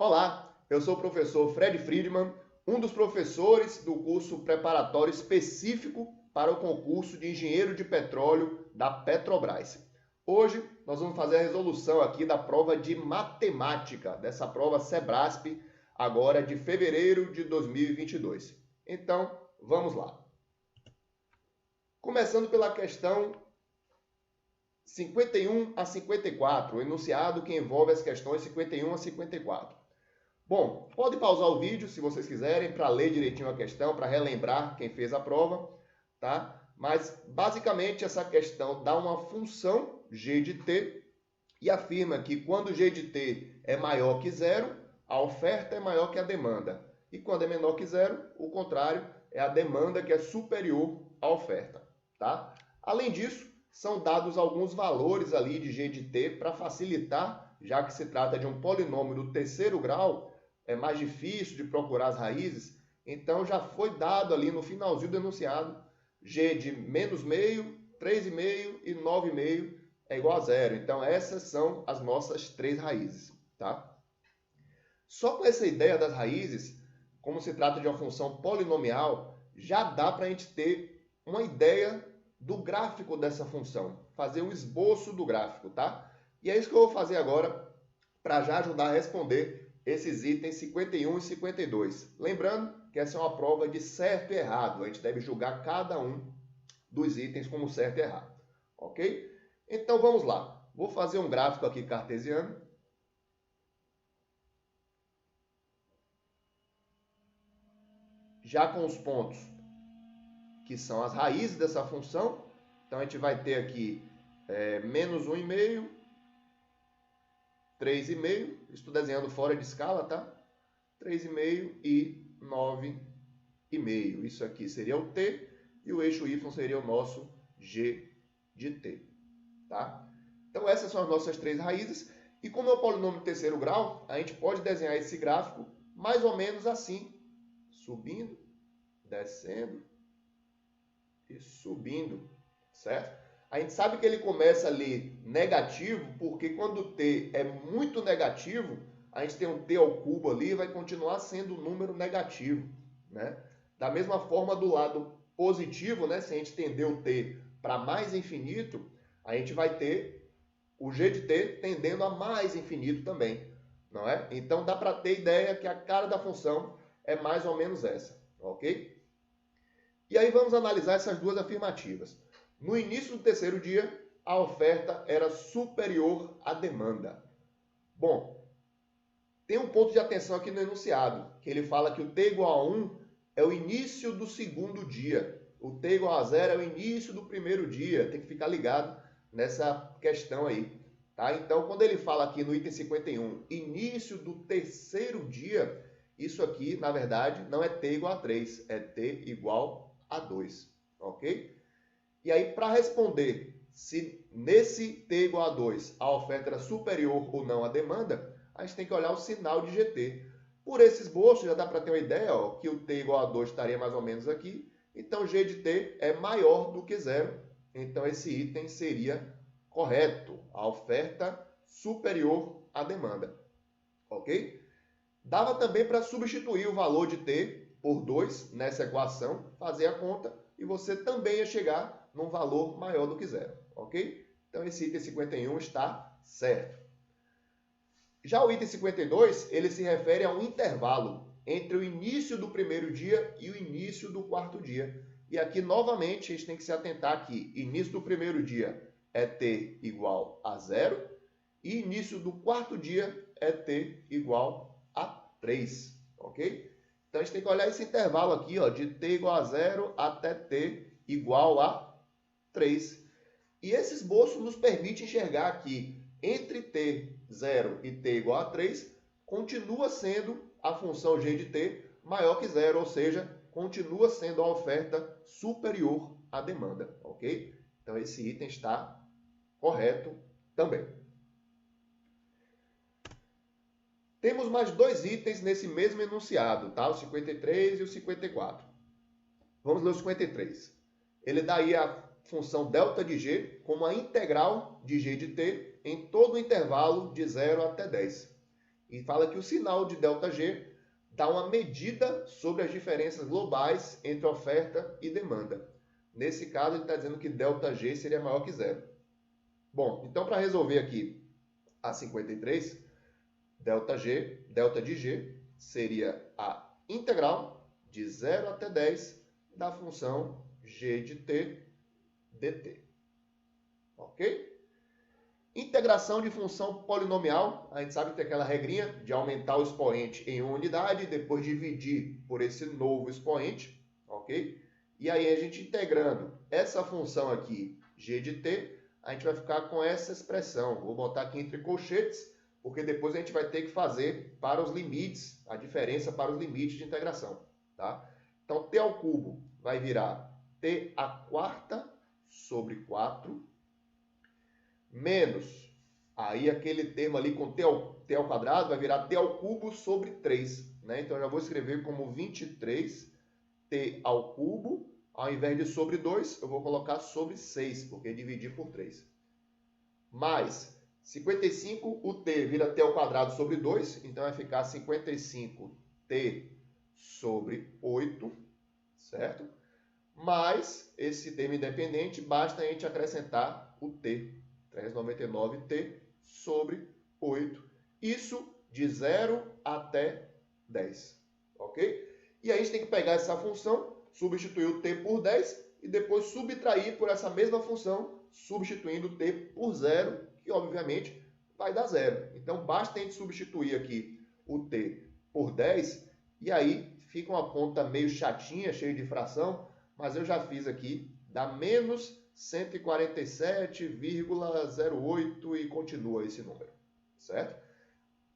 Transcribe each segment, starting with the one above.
Olá, eu sou o professor Fred Friedman, um dos professores do curso preparatório específico para o concurso de engenheiro de petróleo da Petrobras. Hoje nós vamos fazer a resolução aqui da prova de matemática, dessa prova SEBRASP, agora de fevereiro de 2022. Então, vamos lá. Começando pela questão 51 a 54, o enunciado que envolve as questões 51 a 54. Bom, pode pausar o vídeo se vocês quiserem para ler direitinho a questão, para relembrar quem fez a prova, tá? Mas basicamente essa questão dá uma função g de t e afirma que quando g de t é maior que zero, a oferta é maior que a demanda. E quando é menor que zero, o contrário, é a demanda que é superior à oferta, tá? Além disso, são dados alguns valores ali de g de t para facilitar, já que se trata de um polinômio do terceiro grau, é mais difícil de procurar as raízes, então já foi dado ali no finalzinho do enunciado, g de menos meio, 3,5 e 9,5 é igual a zero. Então essas são as nossas três raízes, tá? Só com essa ideia das raízes, como se trata de uma função polinomial, já dá para a gente ter uma ideia do gráfico dessa função, fazer um esboço do gráfico, tá? E é isso que eu vou fazer agora para já ajudar a responder esses itens 51 e 52. Lembrando que essa é uma prova de certo e errado, a gente deve julgar cada um dos itens como certo e errado, ok? Então vamos lá, vou fazer um gráfico aqui cartesiano. Já com os pontos que são as raízes dessa função. Então, a gente vai ter aqui menos 1,5, 3,5. Estou desenhando fora de escala, tá? 3,5 e 9,5. Isso aqui seria o t e o eixo y seria o nosso g de t, tá? Então, essas são as nossas três raízes. E como é o polinômio de terceiro grau, a gente pode desenhar esse gráfico mais ou menos assim, subindo, descendo e subindo, certo? A gente sabe que ele começa ali negativo, porque quando o t é muito negativo, a gente tem um t ao cubo ali e vai continuar sendo um número negativo, né? Da mesma forma, do lado positivo, né? Se a gente estender o t para mais infinito, a gente vai ter o g de t tendendo a mais infinito também, não é? Então dá para ter ideia que a cara da função é mais ou menos essa, ok? E aí vamos analisar essas duas afirmativas. No início do terceiro dia, a oferta era superior à demanda. Bom, tem um ponto de atenção aqui no enunciado, que ele fala que o t igual a 1 é o início do segundo dia. O t igual a 0 é o início do primeiro dia. Tem que ficar ligado nessa questão aí, tá? Então, quando ele fala aqui no item 51, início do terceiro dia, isso aqui, na verdade, não é t igual a 3, é t igual a 2, ok? E aí, para responder se nesse t igual a 2 a oferta era superior ou não à demanda, a gente tem que olhar o sinal de GT. Por esse esboço, já dá para ter uma ideia, ó, que o t igual a 2 estaria mais ou menos aqui. Então, g de t é maior do que zero. Então, esse item seria correto. A oferta superior à demanda, ok? Dava também para substituir o valor de t por 2 nessa equação, fazer a conta, e você também ia chegar num valor maior do que zero, ok? Então, esse item 51 está certo. Já o item 52, ele se refere a um intervalo entre o início do primeiro dia e o início do quarto dia. E aqui, novamente, a gente tem que se atentar que início do primeiro dia é t igual a 0 e início do quarto dia é t igual a 3, ok? Então, a gente tem que olhar esse intervalo aqui, ó, de t igual a 0 até t igual a 3. E esse esboço nos permite enxergar que entre t 0 e t igual a 3, continua sendo a função g de t maior que 0, ou seja, continua sendo a oferta superior à demanda, ok? Então, esse item está correto também. Temos mais dois itens nesse mesmo enunciado, tá? O 53 e o 54. Vamos ler o 53. Ele dá aí a função delta de g como a integral de g de t em todo o intervalo de 0 até 10. E fala que o sinal de ΔG dá uma medida sobre as diferenças globais entre oferta e demanda. Nesse caso, ele está dizendo que ΔG seria maior que zero. Bom, então para resolver aqui a 53, ΔG, delta de G, seria a integral de 0 até 10 da função g de t dt. Ok? Integração de função polinomial, a gente sabe que tem aquela regrinha de aumentar o expoente em uma unidade e depois dividir por esse novo expoente, ok? E aí a gente integrando essa função aqui, g de t, a gente vai ficar com essa expressão. Vou botar aqui entre colchetes, porque depois a gente vai ter que fazer para os limites, a diferença para os limites de integração, tá? Então, t ao cubo vai virar t à quarta sobre 4, menos, aí aquele termo ali com t ao quadrado vai virar t ao cubo sobre 3, né? Então, eu já vou escrever como 23 t ao cubo, ao invés de sobre 2, eu vou colocar sobre 6, porque dividir por 3. Mais 55, o t vira t ao quadrado sobre 2, então vai ficar 55t sobre 8, certo? Mais esse termo independente, basta a gente acrescentar o t, 399t sobre 8. Isso de 0 até 10, ok? E aí a gente tem que pegar essa função, substituir o t por 10 e depois subtrair por essa mesma função, substituindo o t por 0, que obviamente vai dar 0. Então basta a gente substituir aqui o t por 10 e aí fica uma conta meio chatinha, cheia de fração, mas eu já fiz aqui, dá menos 147,08 e continua esse número, certo?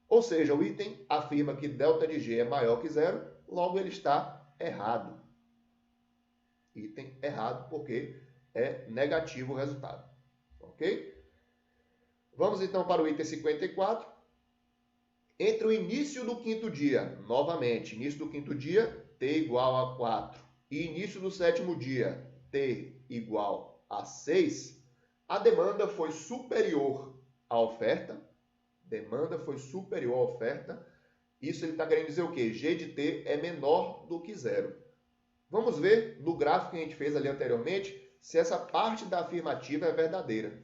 Ou seja, o item afirma que delta de G é maior que zero, logo ele está errado. Item errado porque é negativo o resultado. Ok? Vamos então para o item 54. Entre o início do quinto dia, novamente, início do quinto dia, t igual a 4, e início do sétimo dia, t igual a 6, a demanda foi superior à oferta. Demanda foi superior à oferta. Isso ele está querendo dizer o quê? G de t é menor do que zero. Vamos ver no gráfico que a gente fez ali anteriormente se essa parte da afirmativa é verdadeira.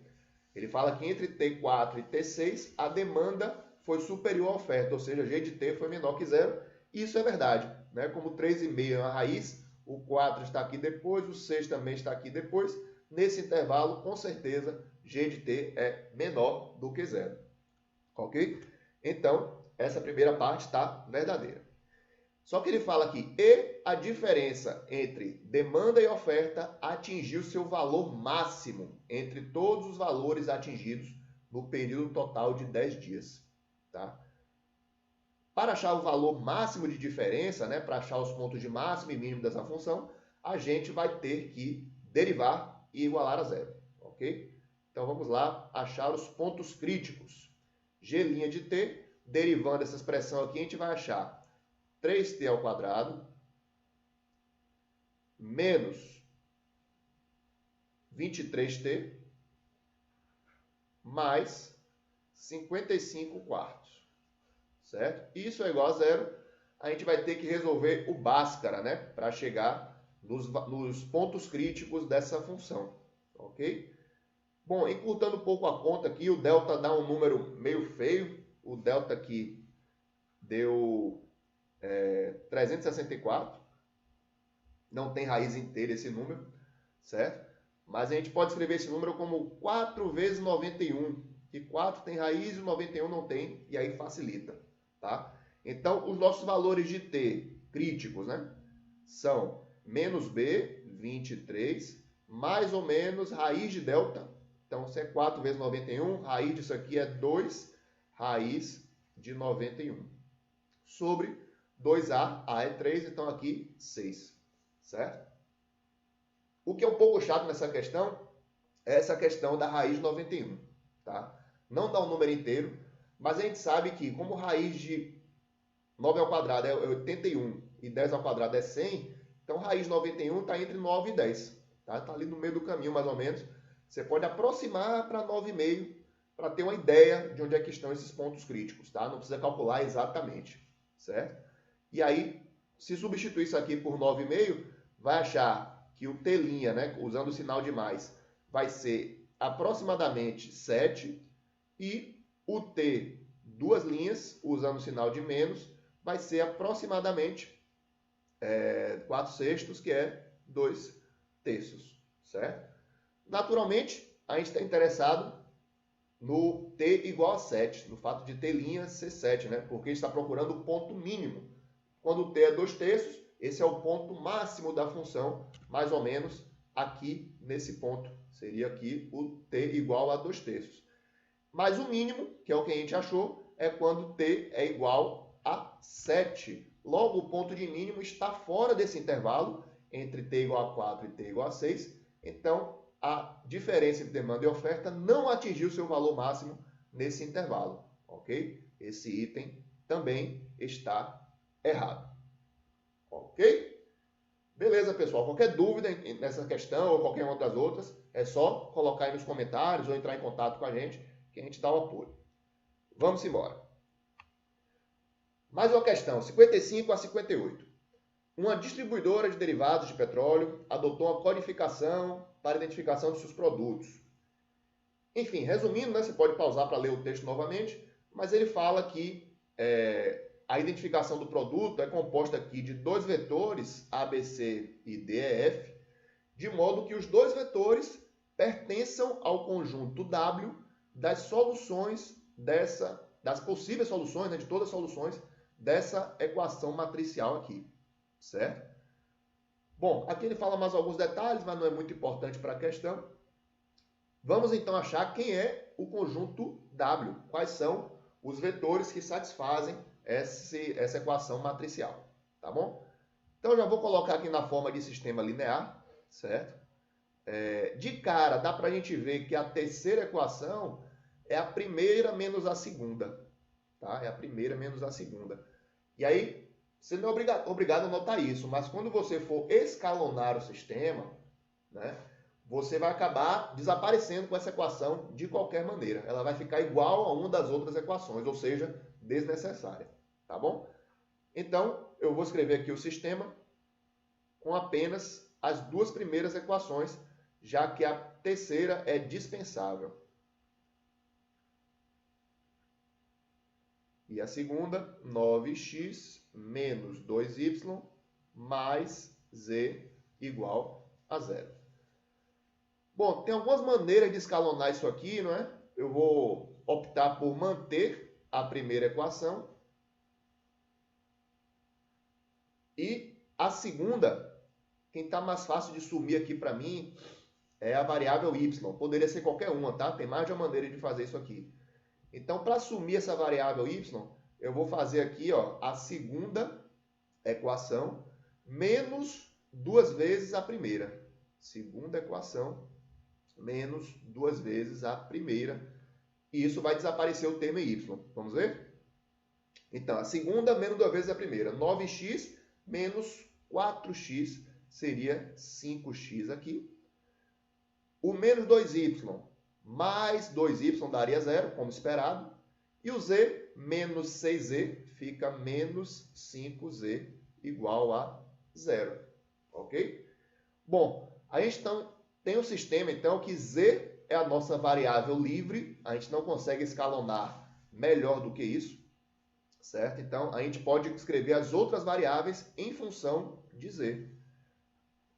Ele fala que entre T4 e T6 a demanda foi superior à oferta, ou seja, G de t foi menor que zero. Isso é verdade, né? Como 3,5 é uma raiz, o 4 está aqui depois, o 6 também está aqui depois. Nesse intervalo, com certeza, G de t é menor do que zero. Ok? Então, essa primeira parte está verdadeira. Só que ele fala aqui, e a diferença entre demanda e oferta atingiu seu valor máximo entre todos os valores atingidos no período total de 10 dias. Tá? Para achar o valor máximo de diferença, né, para achar os pontos de máximo e mínimo dessa função, a gente vai ter que derivar e igualar a zero. Ok? Então vamos lá achar os pontos críticos. G' de t, derivando essa expressão aqui, a gente vai achar 3t ao quadrado menos 23t mais 55 quartos, certo? Isso é igual a zero. A gente vai ter que resolver o Bhaskara, né? Para chegar nos pontos críticos dessa função, ok? Bom, encurtando um pouco a conta aqui, o delta dá um número meio feio. O delta aqui deu 364, não tem raiz inteira esse número, certo? Mas a gente pode escrever esse número como 4 vezes 91, que 4 tem raiz e o 91 não tem, e aí facilita, tá? Então, os nossos valores de t críticos, né, são menos b, 23, mais ou menos raiz de delta. Então, se é 4 vezes 91, raiz disso aqui é 2, raiz de 91, sobre 2a, a é 3, então aqui 6, certo? O que é um pouco chato nessa questão é essa questão da raiz de 91, tá? Não dá um número inteiro, mas a gente sabe que como raiz de 9 ao quadrado é 81 e 10 ao quadrado é 100, então raiz de 91 está entre 9 e 10, tá? Está ali no meio do caminho mais ou menos. Você pode aproximar para 9,5, para ter uma ideia de onde é que estão esses pontos críticos, tá? Não precisa calcular exatamente, certo? E aí, se substituir isso aqui por 9,5, vai achar que o T', né, usando o sinal de mais, vai ser aproximadamente 7 e o T, duas linhas, usando o sinal de menos, vai ser aproximadamente 4/6, que é 2/3, certo? Naturalmente, a gente está interessado no T igual a 7, no fato de T' ser 7, né? Porque a gente está procurando o ponto mínimo. Quando o T é 2/3, esse é o ponto máximo da função, mais ou menos aqui nesse ponto. Seria aqui o T igual a 2/3. Mas o mínimo, que é o que a gente achou, é quando T é igual a 7. Logo, o ponto de mínimo está fora desse intervalo, entre T igual a 4 e T igual a 6. Então, a diferença entre demanda e oferta não atingiu seu valor máximo nesse intervalo, ok? Esse item também está errado, ok? Beleza, pessoal? Qualquer dúvida nessa questão ou qualquer uma das outras, é só colocar aí nos comentários ou entrar em contato com a gente, que a gente dá o apoio. Vamos embora. Mais uma questão, 55 a 58. Uma distribuidora de derivados de petróleo adotou uma codificação para identificação de seus produtos. Enfim, resumindo, né, você pode pausar para ler o texto novamente, mas ele fala que a identificação do produto é composta aqui de dois vetores, A, B, C e D, E, F, de modo que os dois vetores pertençam ao conjunto W das soluções das possíveis soluções, né, de todas as soluções dessa equação matricial aqui, certo? Bom, aqui ele fala mais alguns detalhes, mas não é muito importante para a questão. Vamos então achar quem é o conjunto W, quais são os vetores que satisfazem essa equação matricial, tá bom? Então eu já vou colocar aqui na forma de sistema linear, certo? De cara, dá para a gente ver que a terceira equação é a primeira menos a segunda, tá? É a primeira menos a segunda. E aí, você não é obrigado a notar isso, mas quando você for escalonar o sistema, né, você vai acabar desaparecendo com essa equação de qualquer maneira. Ela vai ficar igual a uma das outras equações, ou seja, desnecessária, tá bom? Então, eu vou escrever aqui o sistema com apenas as duas primeiras equações, já que a terceira é dispensável. E a segunda, 9x menos 2y mais z igual a 0. Bom, tem algumas maneiras de escalonar isso aqui, não é? Eu vou optar por manter a primeira equação. E a segunda, quem está mais fácil de sumir aqui para mim, é a variável y. Poderia ser qualquer uma, tá? Tem mais de uma maneira de fazer isso aqui. Então, para assumir essa variável y, eu vou fazer aqui, ó, a segunda equação menos duas vezes a primeira. Segunda equação menos duas vezes a primeira. E isso vai desaparecer o termo y. Vamos ver? Então, a segunda menos duas vezes a primeira. 9x menos 4x seria 5x aqui. O menos 2y mais 2y daria 0, como esperado. E o z menos 6z fica menos 5z igual a 0. Ok? Bom, a gente tem um sistema, então, que z é a nossa variável livre. A gente não consegue escalonar melhor do que isso, certo? Então, a gente pode escrever as outras variáveis em função de z.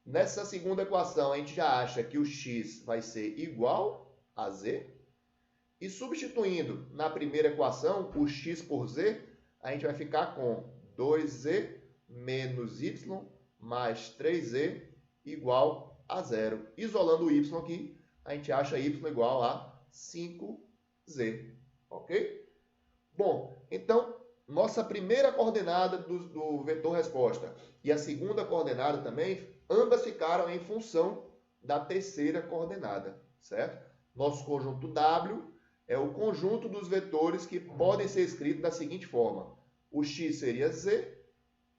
Nessa segunda equação, a gente já acha que o x vai ser igual a z. E substituindo na primeira equação o x por z, a gente vai ficar com 2z menos y mais 3z igual a 0. Isolando o y aqui, a gente acha y igual a 5z. Ok? Bom, então, nossa primeira coordenada do vetor resposta e a segunda coordenada também, ambas ficaram em função da terceira coordenada, certo? Nosso conjunto W é o conjunto dos vetores que podem ser escritos da seguinte forma. O x seria z,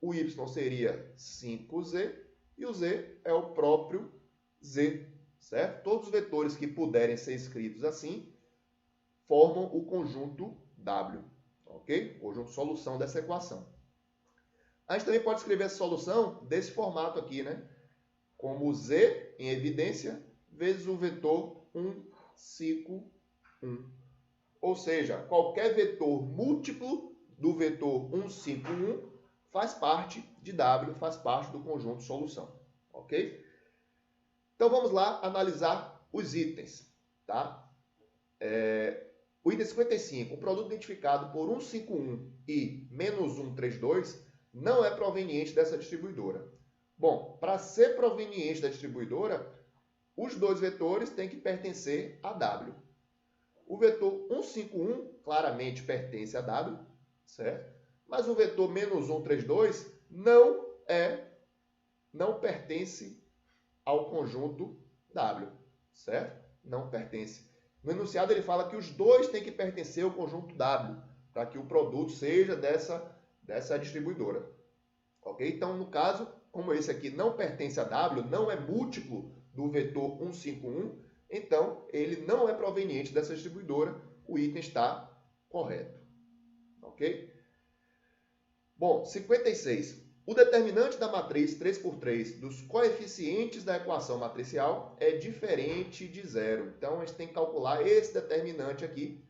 o y seria 5z e o z é o próprio z, certo? Todos os vetores que puderem ser escritos assim formam o conjunto W, ok? Conjunto solução dessa equação. A gente também pode escrever essa solução desse formato aqui, né? Como Z em evidência vezes o vetor 1, 5, 1. Ou seja, qualquer vetor múltiplo do vetor 1, 5, 1 faz parte de W, faz parte do conjunto solução, ok? Então vamos lá analisar os itens, tá? O item 55, o produto identificado por 151 e menos 132 não é proveniente dessa distribuidora. Bom, para ser proveniente da distribuidora, os dois vetores têm que pertencer a W. O vetor 151 claramente pertence a W, certo? Mas o vetor menos 132 não pertence ao conjunto W, certo? Não pertence. No enunciado ele fala que os dois têm que pertencer ao conjunto W, para que o produto seja dessa distribuidora. Ok? Então, no caso, como esse aqui não pertence a W, não é múltiplo do vetor 151, então ele não é proveniente dessa distribuidora, o item está correto. Ok? Bom, 56. O determinante da matriz 3×3 dos coeficientes da equação matricial é diferente de zero. Então, a gente tem que calcular esse determinante aqui.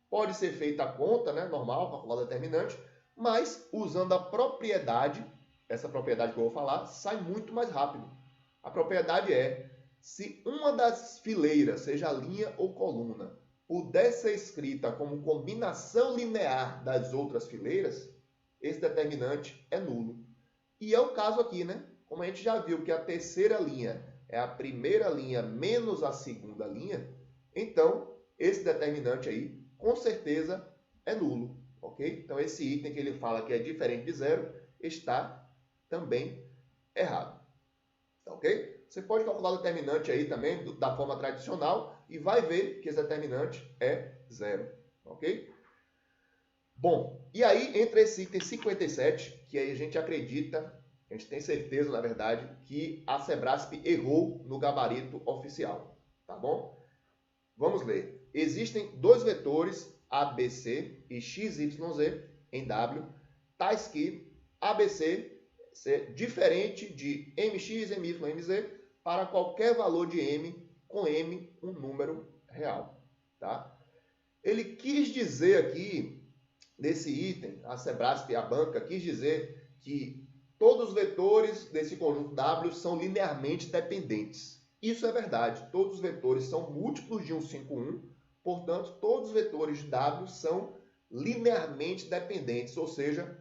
Pode ser feita a conta, né? Normal, calcular o determinante, mas usando a propriedade, essa propriedade que eu vou falar, sai muito mais rápido. A propriedade é, se uma das fileiras, seja linha ou coluna, puder ser escrita como combinação linear das outras fileiras, esse determinante é nulo. E é o caso aqui, né? Como a gente já viu que a terceira linha é a primeira linha menos a segunda linha, então esse determinante aí, com certeza, é nulo, ok? Então esse item que ele fala que é diferente de zero está também errado, ok? Você pode calcular o determinante aí também da forma tradicional e vai ver que esse determinante é zero, ok? Bom, e aí entra esse item 57, que aí a gente acredita, a gente tem certeza, na verdade, que a Sebrasp errou no gabarito oficial, tá bom? Vamos ler. Existem dois vetores ABC e XYZ em W, tais que ABC é diferente de MX, MY, MZ para qualquer valor de M, com M um número real, tá? Ele quis dizer aqui, nesse item, a Sebrasp, a banca, quis dizer que todos os vetores desse conjunto W são linearmente dependentes. Isso é verdade. Todos os vetores são múltiplos de 151, portanto, todos os vetores de W são linearmente dependentes, ou seja,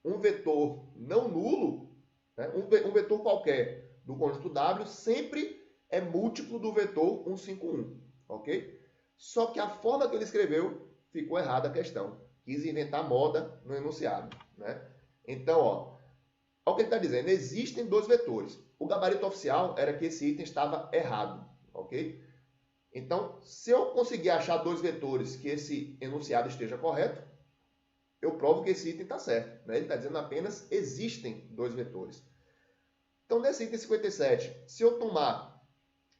um vetor não nulo, né, um vetor qualquer do conjunto W sempre é múltiplo do vetor 151, ok? Só que a forma que ele escreveu ficou errada a questão. Quis inventar moda no enunciado, né? Então, olha o que ele está dizendo. Existem dois vetores. O gabarito oficial era que esse item estava errado, ok? Então, se eu conseguir achar dois vetores que esse enunciado esteja correto, eu provo que esse item está certo, né? Ele está dizendo apenas existem dois vetores. Então, nesse item 57, se eu tomar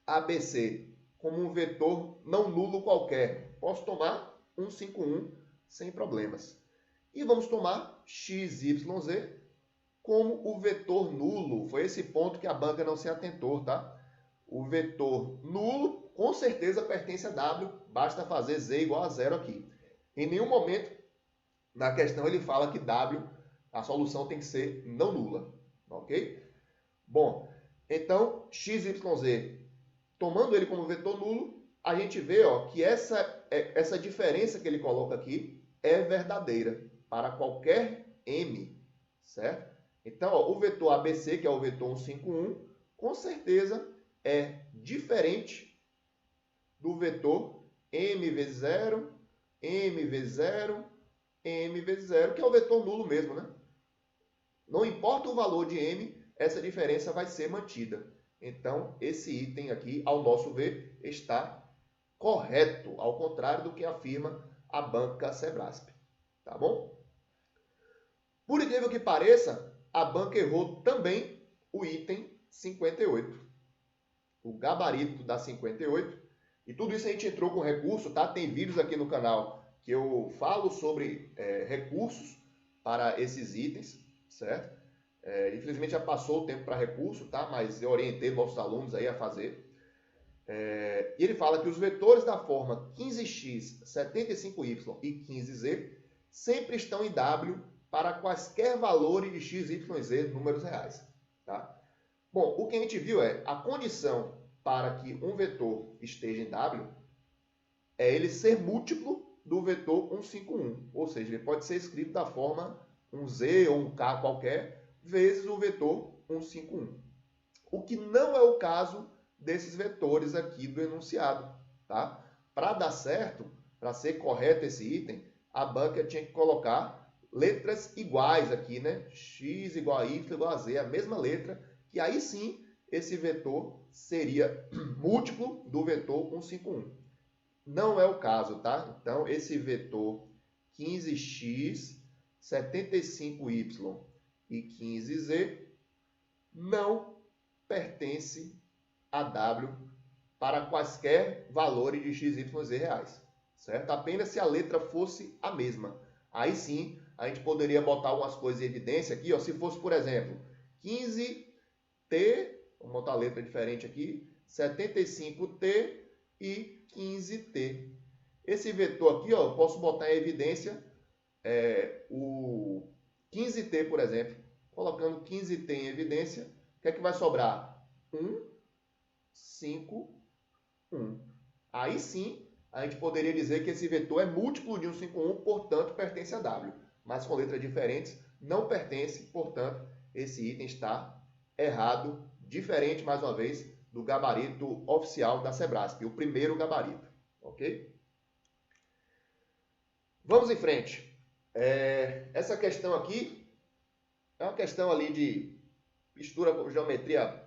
ABC como um vetor não nulo qualquer, posso tomar 151 sem problemas. E vamos tomar XYZ como o vetor nulo. Foi esse ponto que a banca não se atentou, tá? O vetor nulo, com certeza, pertence a W. Basta fazer Z igual a zero aqui. Em nenhum momento, na questão, ele fala que W, a solução tem que ser não nula. Ok? Bom, então, XYZ, tomando ele como vetor nulo, a gente vê que essa diferença que ele coloca aqui é verdadeira para qualquer M, certo? Então, o vetor ABC, que é o vetor 151, com certeza é diferente do vetor M vezes 0, M vezes 0, M vezes 0, que é o vetor nulo mesmo, né? Não importa o valor de M, essa diferença vai ser mantida. Então, esse item aqui, ao nosso ver, está correto, ao contrário do que afirma a banca Sebrasp. Tá bom? Por incrível que pareça, a banca errou também o item 58. O gabarito da 58 E tudo isso a gente entrou com recurso, tá? Tem vídeos aqui no canal que eu falo sobre recursos para esses itens, certo? Infelizmente já passou o tempo para recurso, tá? Mas eu orientei nossos alunos aí a fazer. E ele fala que os vetores da forma 15x, 75y e 15z sempre estão em W para quaisquer valores de x, y e z, números reais, tá? Bom, o que a gente viu é a condição para que um vetor esteja em W é ele ser múltiplo do vetor 151. Ou seja, ele pode ser escrito da forma um Z ou um K qualquer, vezes o vetor 151. O que não é o caso desses vetores aqui do enunciado. Tá? Para dar certo, para ser correto esse item, a banca tinha que colocar letras iguais aqui, né? X igual a Y igual a Z, a mesma letra, que aí sim esse vetor seria múltiplo do vetor 151. Não é o caso, tá? Então, esse vetor 15x, 75y e 15z não pertence a W para quaisquer valores de x, y e z reais, certo? Apenas se a letra fosse a mesma. Aí sim, a gente poderia botar algumas coisas em evidência aqui, ó, se fosse, por exemplo, 15t, vamos botar a letra diferente aqui, 75t e 15t. Esse vetor aqui, ó, eu posso botar em evidência o 15t, por exemplo. Colocando 15t em evidência, o que é que vai sobrar? 1, 5, 1. Aí sim, a gente poderia dizer que esse vetor é múltiplo de 151, portanto, pertence a W. Mas com letras diferentes, não pertence, portanto, esse item está errado, diferente, mais uma vez, do gabarito oficial da Sebrasp, o primeiro gabarito, ok? Vamos em frente. Essa questão aqui é uma questão ali de mistura com geometria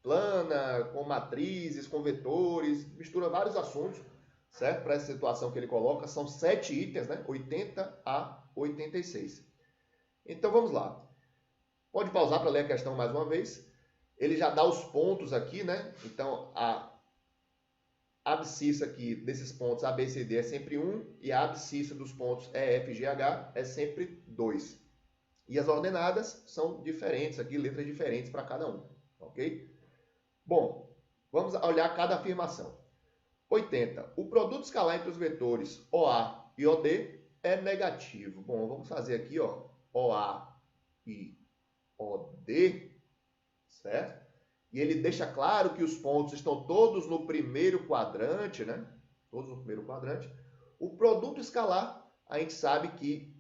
plana, com matrizes, com vetores, mistura vários assuntos, certo? Para essa situação que ele coloca, são 7 itens, né? 80 a 86. Então vamos lá. Pode pausar para ler a questão mais uma vez. Ele já dá os pontos aqui, né? Então, a abscissa aqui desses pontos A, B, C, D é sempre 1 e a abscissa dos pontos E, F, G, H é sempre 2. E as ordenadas são diferentes aqui, letras diferentes para cada um, ok? Bom, vamos olhar cada afirmação. 80. O produto escalar entre os vetores OA e OD é negativo. Bom, vamos fazer aqui, ó, OA e OD, certo? E ele deixa claro que os pontos estão todos no primeiro quadrante, né? Todos no primeiro quadrante. O produto escalar, a gente sabe que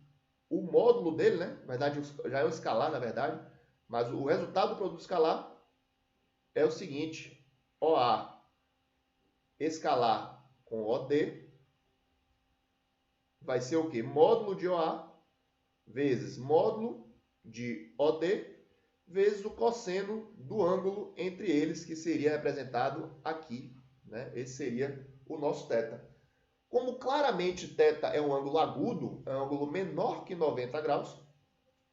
o módulo dele, né? Na verdade, já é um escalar, na verdade. Mas o resultado do produto escalar é o seguinte. OA escalar com OD vai ser o quê? Módulo de OA vezes módulo de OD vezes o cosseno do ângulo entre eles, que seria representado aqui, né? Esse seria o nosso θ. Como claramente θ é um ângulo agudo, é um ângulo menor que 90 graus,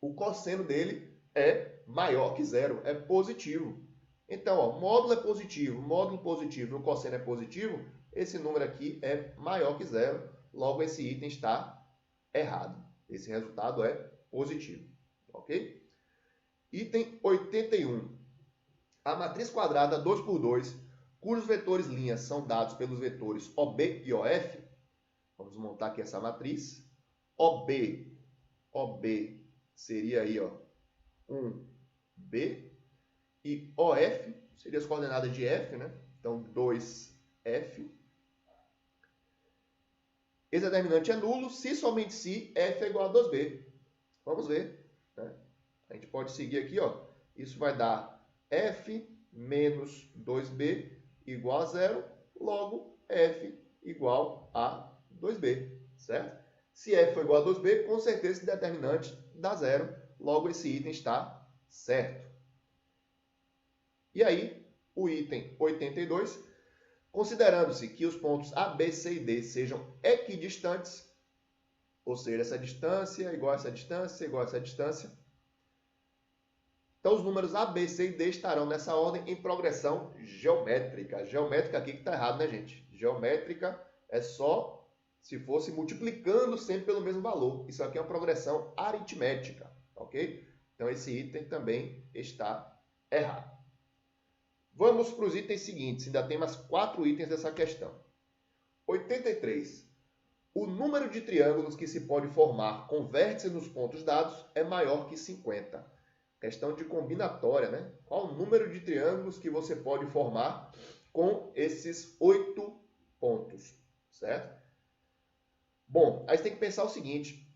o cosseno dele é maior que zero, é positivo. Então, ó, módulo é positivo, módulo positivo e o cosseno é positivo, esse número aqui é maior que zero, logo esse item está errado. Esse resultado é positivo, ok? Item 81. A matriz quadrada 2 por 2, cujos vetores linhas são dados pelos vetores OB e OF. Vamos montar aqui essa matriz. OB seria aí, ó, 1B. E OF seria as coordenadas de F, né? Então, 2F. Esse determinante é nulo se somente se F é igual a 2B. Vamos ver, né? A gente pode seguir aqui, ó. Isso vai dar F menos 2B igual a 0, logo F igual a 2B, certo? Se F for igual a 2B, com certeza esse determinante dá 0, logo esse item está certo. E aí, o item 82, considerando-se que os pontos A, B, C e D sejam equidistantes, ou seja, essa distância igual a essa distância igual a essa distância, então, os números A, B, C e D estarão nessa ordem em progressão geométrica. Geométrica aqui que está errado, né, gente? geométrica é só se fosse multiplicando sempre pelo mesmo valor. Isso aqui é uma progressão aritmética, ok? Então, esse item também está errado. Vamos para os itens seguintes. Ainda tem mais 4 itens dessa questão. 83. O número de triângulos que se pode formar com vértices nos pontos dados é maior que 50. Questão de combinatória, né? Qual o número de triângulos que você pode formar com esses 8 pontos, certo? Bom, aí você tem que pensar o seguinte.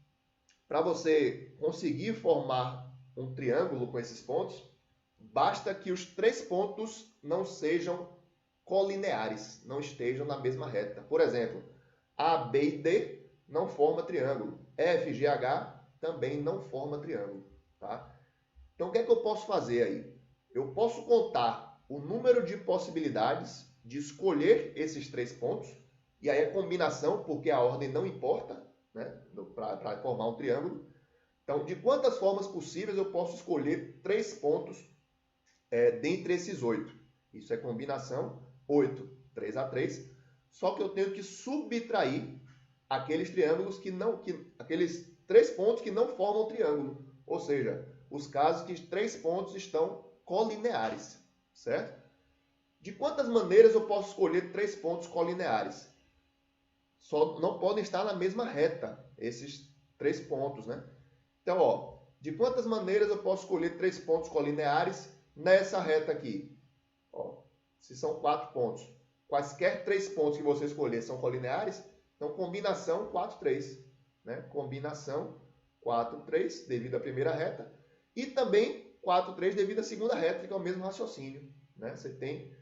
Para você conseguir formar um triângulo com esses pontos, basta que os 3 pontos não sejam colineares, não estejam na mesma reta. Por exemplo, A, B e D não forma triângulo. F, G, H também não forma triângulo. Tá? Então, o que é que eu posso fazer aí? Eu posso contar o número de possibilidades de escolher esses 3 pontos, e aí a combinação, porque a ordem não importa, né, para formar um triângulo. Então, de quantas formas possíveis eu posso escolher 3 pontos dentre esses 8? Isso é combinação 8, 3 a 3. Só que eu tenho que subtrair aqueles triângulos aqueles 3 pontos que não formam triângulo. Ou seja, os casos que 3 pontos estão colineares, certo? De quantas maneiras eu posso escolher 3 pontos colineares? Só não podem estar na mesma reta, esses 3 pontos, né? Então, ó, de quantas maneiras eu posso escolher 3 pontos colineares nessa reta aqui? Ó, se são 4 pontos, quaisquer 3 pontos que você escolher são colineares, então combinação 4, 3. Né? Combinação 4, 3, devido à primeira reta, e também 4, 3 devido à segunda reta, que é o mesmo raciocínio. Né? Você tem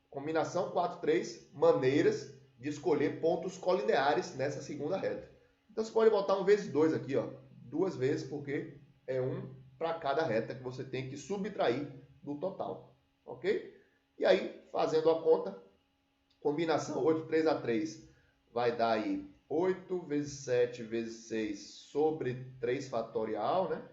combinação 4, 3 maneiras de escolher pontos colineares nessa segunda reta. Então você pode botar 1 vezes 2 aqui, ó, 2 vezes, porque é 1 para cada reta que você tem que subtrair do total. Ok? E aí, fazendo a conta, combinação 8, 3 a 3 vai dar aí 8 vezes 7 vezes 6 sobre 3 fatorial, né?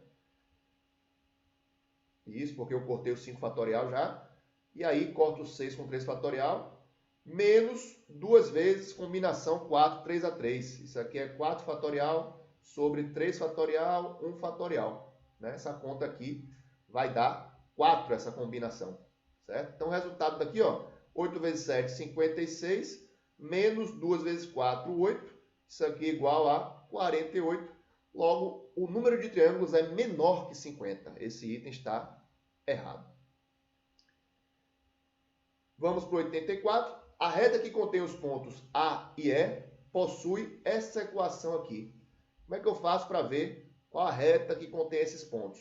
Isso, porque eu cortei o 5 fatorial já. E aí, corto o 6 com 3 fatorial, menos 2 vezes combinação 4, 3 a 3. Isso aqui é 4 fatorial sobre 3 fatorial, 1 fatorial. Né? Essa conta aqui vai dar 4, essa combinação. Certo? Então, o resultado daqui, ó, 8 vezes 7, 56, menos 2 vezes 4, 8. Isso aqui é igual a 48. Logo, o número de triângulos é menor que 50. Esse item está errado. Vamos para o 84. A reta que contém os pontos A e E possui essa equação aqui. Como é que eu faço para ver qual a reta que contém esses pontos?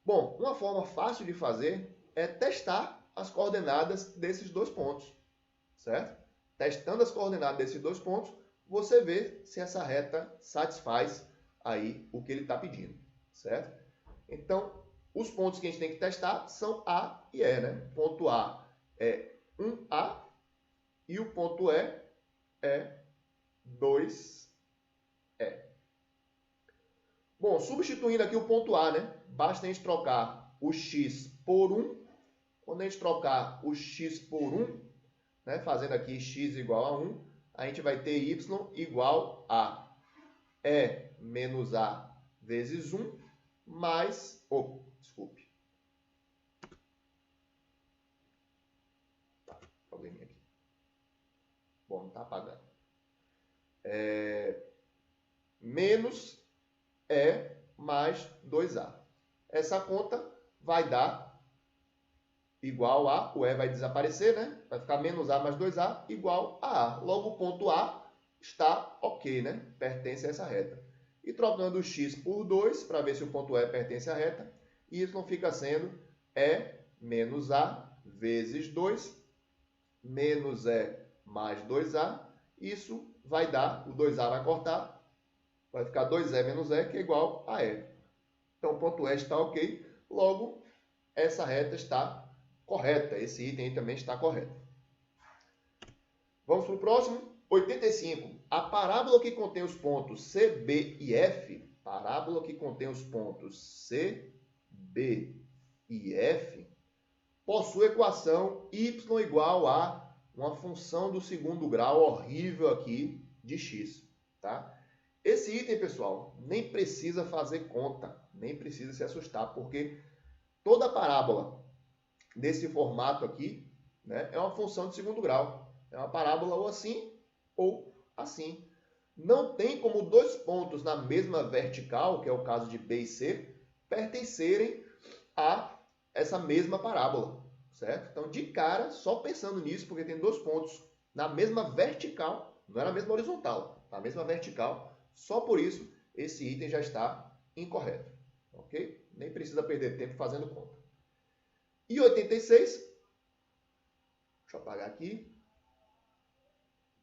Bom, uma forma fácil de fazer é testar as coordenadas desses 2 pontos, certo? Testando as coordenadas desses 2 pontos, você vê se essa reta satisfaz aí o que ele está pedindo, certo? Então, os pontos que a gente tem que testar são A e E, né? O ponto A é 1A e o ponto E é 2E. Bom, substituindo aqui o ponto A, né? Basta a gente trocar o x por 1. Quando a gente trocar o x por 1, né? Fazendo aqui x igual a 1, a gente vai ter y igual a E menos A vezes 1 mais... desculpe. Tá, probleminha aqui. Bom, não está apagando. Menos E mais 2A. Essa conta vai dar igual a, o E vai desaparecer, né? Vai ficar menos A mais 2A igual a A. Logo, o ponto A está ok, né? Pertence a essa reta. E trocando o x por 2, para ver se o ponto E pertence à reta, y fica sendo E menos A vezes 2, menos E mais 2A. Isso vai dar, o 2A vai cortar, vai ficar 2E menos E, que é igual a E. Então, o ponto E está ok. Logo, essa reta está correta. Esse item aí também está correto. Vamos para o próximo. 85. A parábola que contém os pontos C, B e F, parábola que contém os pontos C, B e F, possui equação y igual a uma função do segundo grau horrível aqui de x, tá? Esse item, pessoal, nem precisa fazer conta, nem precisa se assustar, porque toda parábola desse formato aqui, né, é uma função de segundo grau. É uma parábola ou assim ou assim. Não tem como dois pontos na mesma vertical, que é o caso de B e C, pertencerem a essa mesma parábola, certo? Então, de cara, só pensando nisso, porque tem dois pontos na mesma vertical, não é na mesma horizontal, na mesma vertical, só por isso esse item já está incorreto, ok? Nem precisa perder tempo fazendo conta. E 86, deixa eu apagar aqui.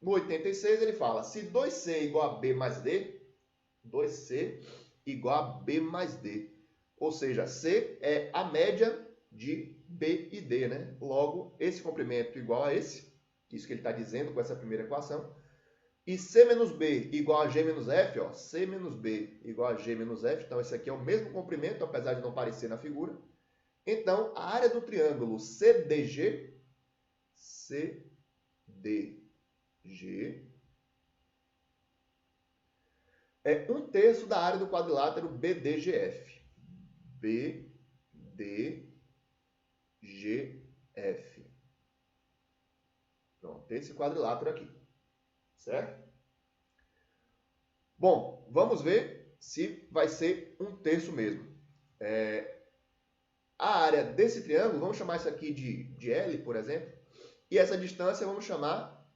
No 86 ele fala, se 2C é igual a B mais D, 2C igual a B mais D. Ou seja, C é a média de B e D, né? Logo, esse comprimento igual a esse, isso que ele está dizendo com essa primeira equação. E C menos B igual a G menos F, ó, C menos B igual a G menos F. Então, esse aqui é o mesmo comprimento, apesar de não parecer na figura. Então, a área do triângulo CDG é 1/3 da área do quadrilátero BDGF. BDGF. Pronto, esse quadrilátero aqui. Certo? Bom, vamos ver se vai ser 1/3 mesmo. A área desse triângulo, vamos chamar isso aqui de L, por exemplo, e essa distância vamos chamar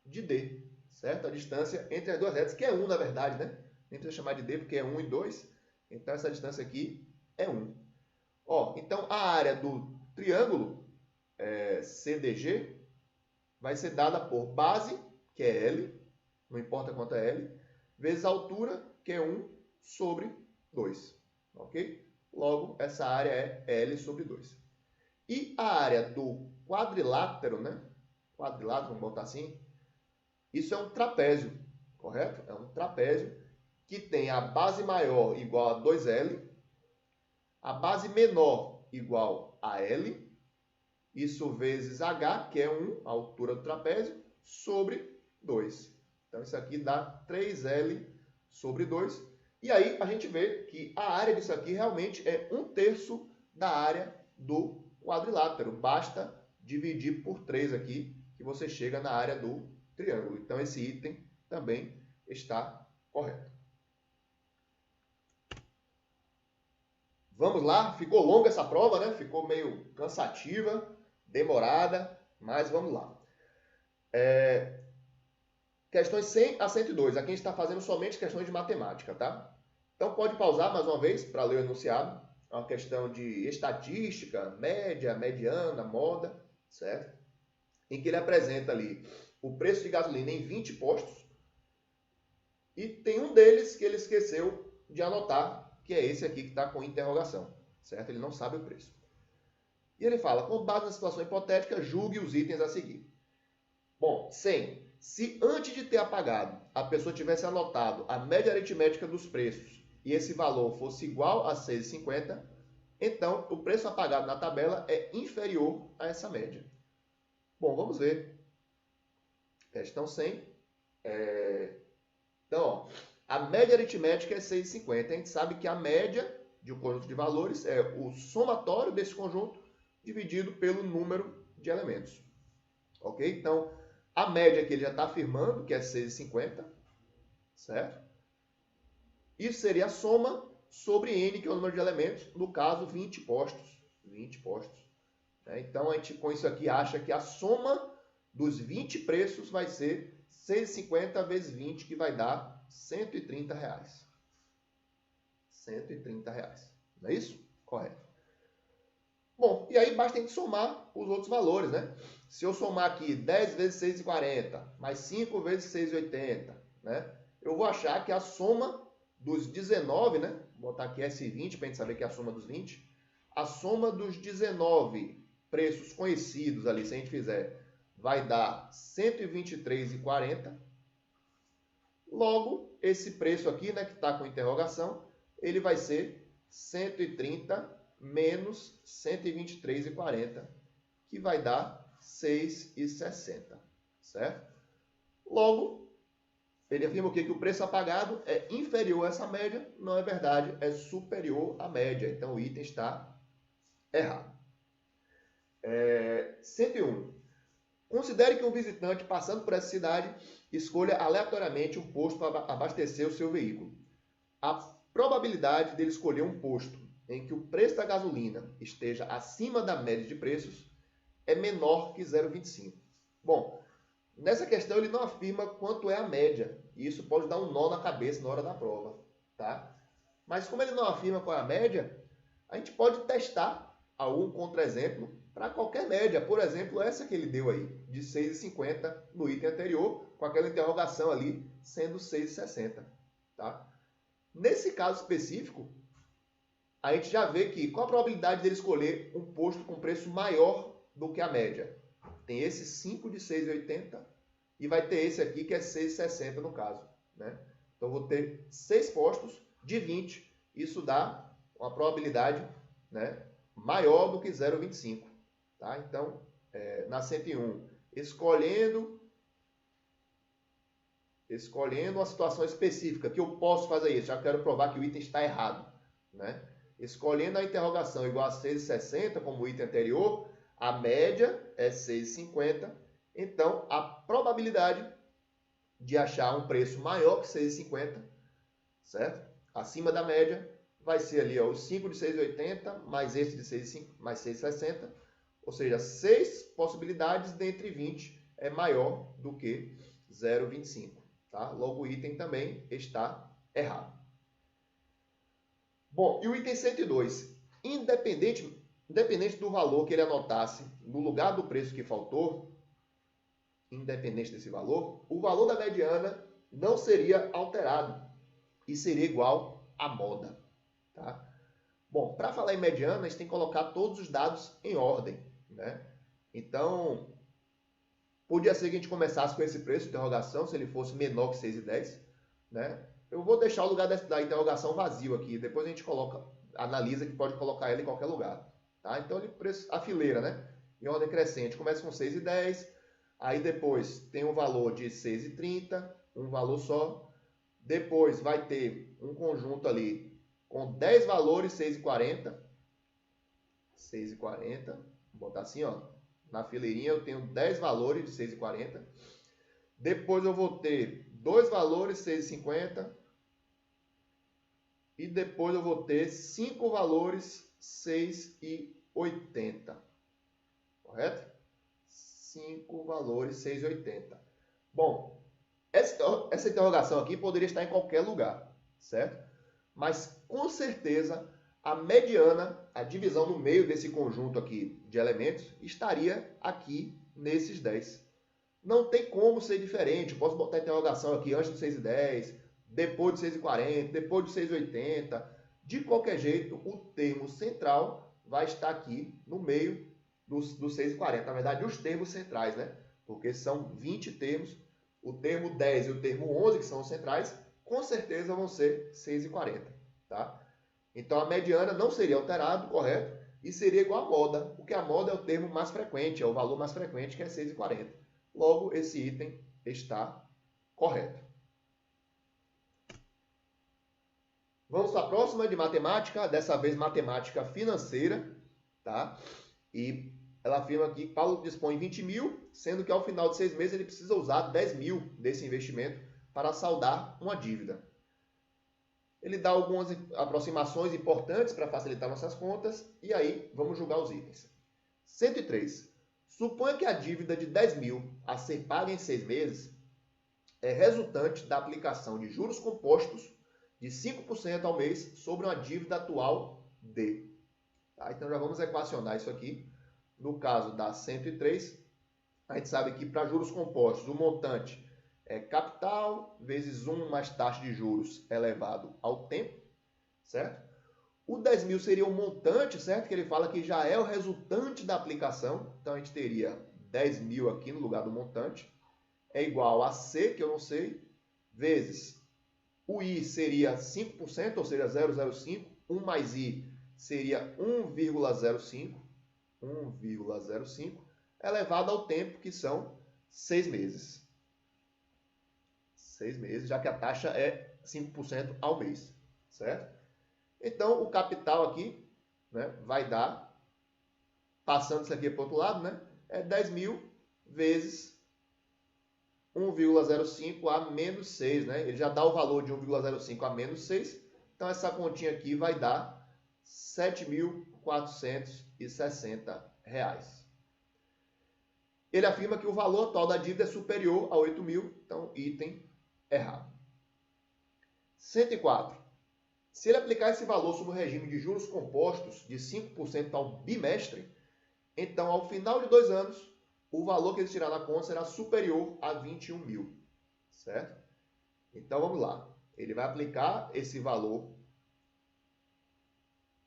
de D, certo? A distância entre as duas retas, que é 1 na verdade, né? Nem precisa chamar de D porque é 1 e 2, então essa distância aqui é 1. Ó, então a área do triângulo CDG vai ser dada por base, que é L, não importa quanto é L, vezes a altura, que é 1 sobre 2, ok? Logo, essa área é L sobre 2. E a área do quadrilátero, né? Quadrilátero, vamos botar assim. Isso é um trapézio, correto? É um trapézio que tem a base maior igual a 2L, a base menor igual a L, isso vezes H, que é 1, a altura do trapézio, sobre 2. Então, isso aqui dá 3L sobre 2. E aí, a gente vê que a área disso aqui realmente é 1/3 da área do quadrilátero. Basta dividir por 3 aqui, que você chega na área do triângulo. Então, esse item também está correto. Vamos lá, ficou longa essa prova, né? Ficou meio cansativa, demorada, mas vamos lá. Questões 100 a 102. Aqui a gente está fazendo somente questões de matemática, tá? Então pode pausar mais uma vez para ler o enunciado. É uma questão de estatística, média, mediana, moda, certo? Em que ele apresenta ali o preço de gasolina em 20 postos. E tem um deles que ele esqueceu de anotar, que é esse aqui que está com interrogação, certo? Ele não sabe o preço. E ele fala, com base na situação hipotética, julgue os itens a seguir. Bom, 100. Se antes de ter apagado, a pessoa tivesse anotado a média aritmética dos preços e esse valor fosse igual a 6,50, então o preço apagado na tabela é inferior a essa média. Bom, vamos ver. Questão 100. Então, ó, a média aritmética é 6,50. A gente sabe que a média de um conjunto de valores é o somatório desse conjunto dividido pelo número de elementos. Ok? Então, a média que ele já está afirmando, que é 6,50, certo? Isso seria a soma sobre n, que é o número de elementos, no caso, 20 postos. 20 postos. Então, a gente com isso aqui acha que a soma dos 20 preços vai ser 6,50 vezes 20, que vai dar R$130. R$130. Não é isso? Correto. Bom, e aí basta a gente somar os outros valores, né? Se eu somar aqui 10 vezes 6,40, mais 5 vezes 6,80, né? Eu vou achar que a soma dos 19, né? Vou botar aqui S20 para a gente saber que é a soma dos 20. A soma dos 19 preços conhecidos ali, se a gente fizer, vai dar 123,40. Logo, esse preço aqui, né, que está com interrogação, ele vai ser 130 menos 123,40, que vai dar 6,60, certo? Logo, ele afirma o quê? Que o preço a pagado é inferior a essa média. Não é verdade, é superior à média. Então, o item está errado. 101. Considere que um visitante passando por essa cidade escolha aleatoriamente um posto para abastecer o seu veículo. A probabilidade dele escolher um posto em que o preço da gasolina esteja acima da média de preços é menor que 0,25. Bom, nessa questão ele não afirma quanto é a média, e isso pode dar um nó na cabeça na hora da prova, tá? Mas como ele não afirma qual é a média, a gente pode testar algum contra-exemplo para qualquer média. Por exemplo, essa que ele deu aí, de 6,50 no item anterior, com aquela interrogação ali sendo 6,60, tá? Nesse caso específico, a gente já vê que qual a probabilidade dele escolher um posto com preço maior do que a média? Tem esse 5 de 6,80 e vai ter esse aqui que é 6,60 no caso, né? Então, vou ter 6 postos de 20. Isso dá uma probabilidade, né, maior do que 0,25. Tá? Então, na 101, escolhendo uma situação específica que eu posso fazer isso, já quero provar que o item está errado, né? Escolhendo a interrogação igual a 6,60, como o item anterior, a média é 6,50. Então, a probabilidade de achar um preço maior que 6,50, certo? Acima da média, vai ser ali ó, os 5 de 6,80 mais esse de 6,5 mais 6,60. Ou seja, 6 possibilidades dentre 20 é maior do que 0,25. Tá? Logo, o item também está errado. Bom, e o item 102. Independente do valor que ele anotasse no lugar do preço que faltou, independente desse valor, o valor da mediana não seria alterado e seria igual à moda. Tá? Bom, para falar em mediana, a gente tem que colocar todos os dados em ordem, né? Então, podia ser que a gente começasse com esse preço de interrogação, se ele fosse menor que 6,10, né? Eu vou deixar o lugar da interrogação vazio aqui, depois a gente analisa que pode colocar ele em qualquer lugar. Tá? Então, a fileira, né? Em ordem crescente, começa com 6,10, aí depois tem um valor de 6,30, um valor só. Depois vai ter um conjunto ali com 10 valores, 6,40. 6,40. Vou botar assim, ó. Na fileirinha eu tenho 10 valores de 6,40. Depois eu vou ter 2 valores, 6,50. E depois eu vou ter 5 valores, 6,80. Correto? 5 valores, 6,80. Bom, essa interrogação aqui poderia estar em qualquer lugar, certo? Mas, com certeza, a mediana, a divisão no meio desse conjunto aqui de elementos, estaria aqui nesses 10. Não tem como ser diferente. Eu posso botar a interrogação aqui antes do 6,10, depois do 6,40, depois do 6,80. De qualquer jeito, o termo central vai estar aqui no meio do 6,40. Na verdade, os termos centrais, né? Porque são 20 termos. O termo 10 e o termo 11, que são os centrais, com certeza vão ser 6,40. Tá? Então, a mediana não seria alterado, correto? E seria igual à moda, porque a moda é o termo mais frequente, é o valor mais frequente, que é 6,40. Logo, esse item está correto. Vamos para a próxima de matemática, dessa vez matemática financeira. Tá? E ela afirma que Paulo dispõe 20 mil, sendo que ao final de 6 meses ele precisa usar 10 mil desse investimento para saldar uma dívida. Ele dá algumas aproximações importantes para facilitar nossas contas e aí vamos julgar os itens. 103. Suponha que a dívida de 10 mil a ser paga em 6 meses é resultante da aplicação de juros compostos de 5% ao mês sobre uma dívida atual de. Tá? Então já vamos equacionar isso aqui. No caso da 103, a gente sabe que para juros compostos o montante é capital vezes 1 mais taxa de juros elevado ao tempo, certo? O 10 mil seria o montante, certo? Que ele fala que já é o resultante da aplicação. Então, a gente teria 10 mil aqui no lugar do montante. É igual a C, que eu não sei, vezes o I seria 5%, ou seja, 0,05. 1 mais I seria 1,05. 1,05 elevado ao tempo, que são 6 meses. 6 meses, já que a taxa é 5% ao mês, certo? Então, o capital aqui, né, vai dar, passando isso aqui para o outro lado, né, é 10 mil vezes 1,05 a menos 6, né? Ele já dá o valor de 1,05 a menos 6. Então, essa continha aqui vai dar R$ 7.460. Ele afirma que o valor atual da dívida é superior a 8 mil, então item errado. 104. Se ele aplicar esse valor sob o regime de juros compostos de 5% ao bimestre, então, ao final de 2 anos, o valor que ele tirar na conta será superior a 21 mil, certo? Então, vamos lá. Ele vai aplicar esse valor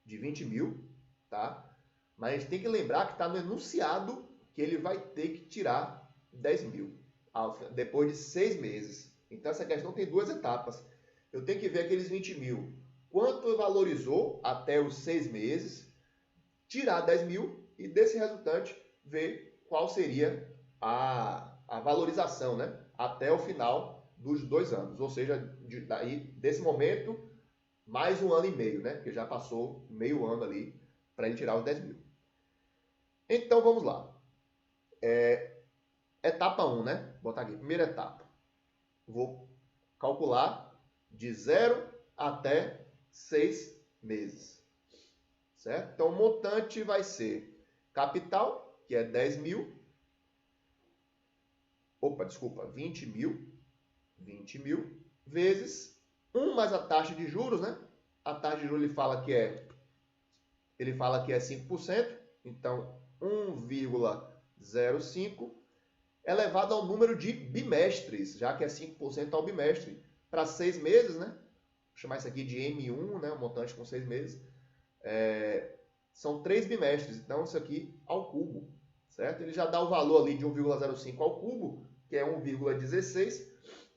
de 20 mil, tá? Mas a gente tem que lembrar que está no enunciado que ele vai ter que tirar 10 mil depois de 6 meses. Então, essa questão tem 2 etapas. Eu tenho que ver aqueles 20 mil, quanto valorizou até os 6 meses, tirar 10 mil e desse resultante ver qual seria a valorização, né? Até o final dos 2 anos. Ou seja, daí, desse momento, mais 1 ano e meio, né? Porque já passou meio ano ali para ele tirar os 10 mil. Então, vamos lá. Etapa 1, né? Vou botar aqui, primeira etapa. Vou calcular de 0 até 6 meses. Certo? Então, o montante vai ser capital, que é 10 mil. Opa, desculpa, 20 mil. 20 mil vezes 1 mais a taxa de juros, né? A taxa de juros ele fala que é 5%. Então, 1,05 elevado ao número de bimestres, já que é 5% ao bimestre, para 6 meses, né? Vou chamar isso aqui de M1, né? Um montante com 6 meses. São 3 bimestres, então isso aqui ao cubo, certo? Ele já dá o valor ali de 1,05 ao cubo, que é 1,16,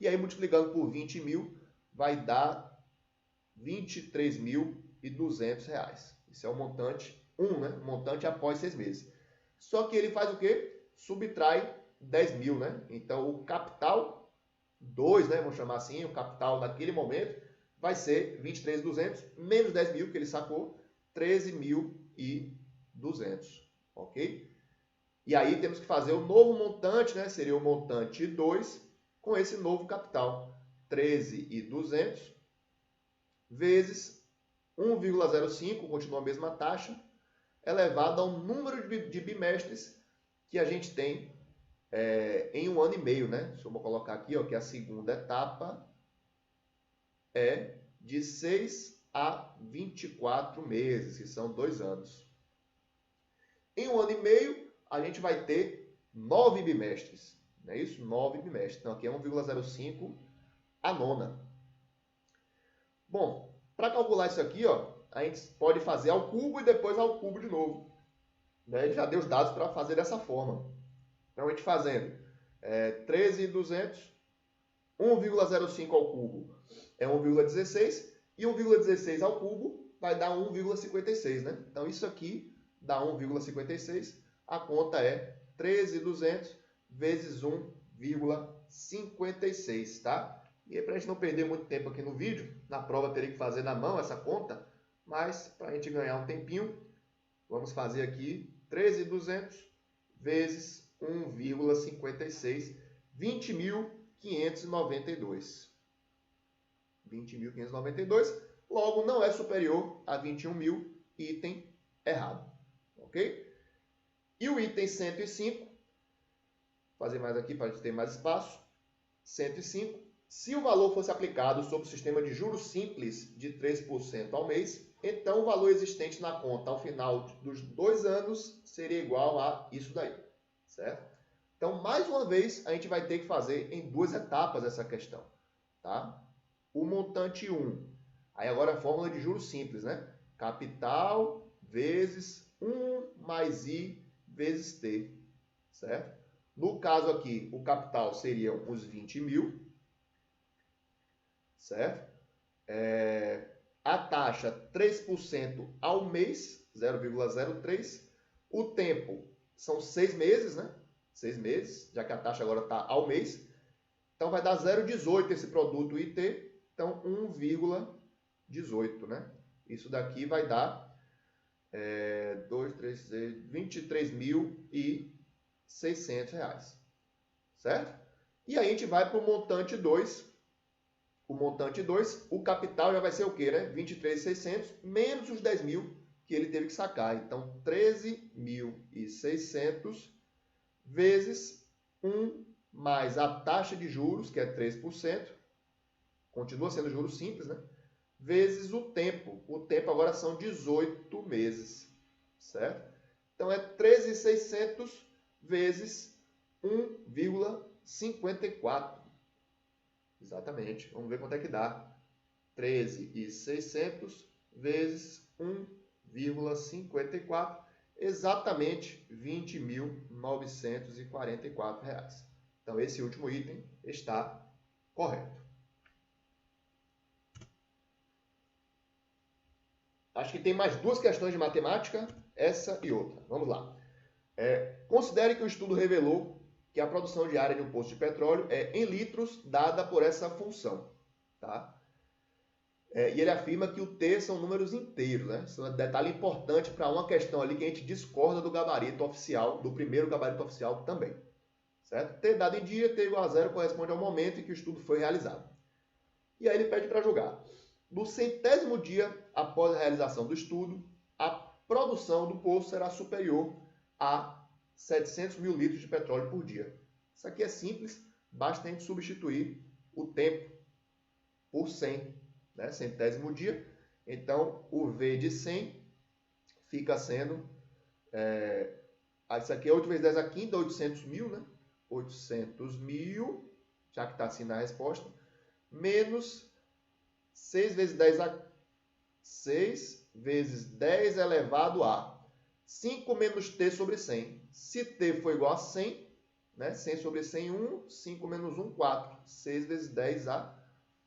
e aí multiplicando por 20 mil, vai dar R$ 23.200. Isso é o montante 1, né? Montante após 6 meses. Só que ele faz o quê? Subtrai 10 mil, né? Então, o capital 2, né? Vamos chamar assim, o capital naquele momento vai ser 23.200 menos 10 mil que ele sacou, 13.200, ok? E aí temos que fazer o novo montante, né? Seria o montante 2 com esse novo capital, 13.200 vezes 1,05, continua a mesma taxa, elevado ao número de bimestres que a gente tem em 1 ano e meio, né? Deixa eu colocar aqui, ó, que a segunda etapa é de 6 a 24 meses, que são 2 anos. Em 1 ano e meio, a gente vai ter 9 bimestres, não é isso? 9 bimestres. Então, aqui é 1,05 a nona. Bom, para calcular isso aqui, ó, a gente pode fazer ao cubo e depois ao cubo de novo. Né? Ele já deu os dados para fazer dessa forma. Então, a gente fazendo 13.200, 1,05 ao cubo é 1,16 e 1,16 ao cubo vai dar 1,56, né? Então, isso aqui dá 1,56. A conta é 13.200 vezes 1,56, tá? E para a gente não perder muito tempo aqui no vídeo, na prova teria que fazer na mão essa conta, mas para a gente ganhar um tempinho, vamos fazer aqui 13.200 vezes 1,56, 20.592. 20.592, logo não é superior a 21 mil, item errado, ok? E o item 105, vou fazer mais aqui para a gente ter mais espaço, 105, se o valor fosse aplicado sob o sistema de juros simples de 3% ao mês, então o valor existente na conta ao final dos 2 anos seria igual a isso daí, certo? Então, mais uma vez, a gente vai ter que fazer em 2 etapas essa questão, tá? O montante 1, aí agora a fórmula de juros simples, né? Capital vezes 1 mais I vezes T, certo? No caso aqui, o capital seriam os 20 mil, certo? A taxa 3% ao mês, 0,03. O tempo são 6 meses, né? 6 meses, já que a taxa agora está ao mês. Então, vai dar 0,18 esse produto IT. Então, 1,18, né? Isso daqui vai dar 23.600 reais. Certo? E aí a gente vai para o montante 2. O montante 2, o capital já vai ser o quê, né? 23.600 menos os 10 mil que ele teve que sacar. Então, 13.600 vezes 1 mais a taxa de juros, que é 3%, continua sendo juros simples, né? Vezes o tempo. O tempo agora são 18 meses, certo? Então, é 13.600 vezes 1,54. Exatamente. Vamos ver quanto é que dá. 13.600 vezes 1,54. Exatamente R$ 20.944. Então, esse último item está correto. Acho que tem mais duas questões de matemática, essa e outra. Vamos lá. Considere que o estudo revelou que a produção diária de um poço de petróleo é em litros, dada por essa função. Tá? E ele afirma que o T são números inteiros. Né? Isso é um detalhe importante para uma questão ali que a gente discorda do gabarito oficial, do primeiro gabarito oficial também. Certo? T dado em dia, T igual a 0 corresponde ao momento em que o estudo foi realizado. E aí ele pede para julgar. No 100º dia após a realização do estudo, a produção do poço será superior a 700 mil litros de petróleo por dia. Isso aqui é simples, basta a gente substituir o tempo por 100, né? 100º dia. Então, o V de 100 fica sendo... isso aqui é 8 vezes 10 a quinta, 800 mil, né? 800 mil, já que está assim na resposta, menos 6 vezes 10 a 6 vezes 10 elevado a 5 menos T sobre 100. Se T for igual a 100, né? 100 sobre 100, 1. 5 menos 1, 4. 6 vezes 10 a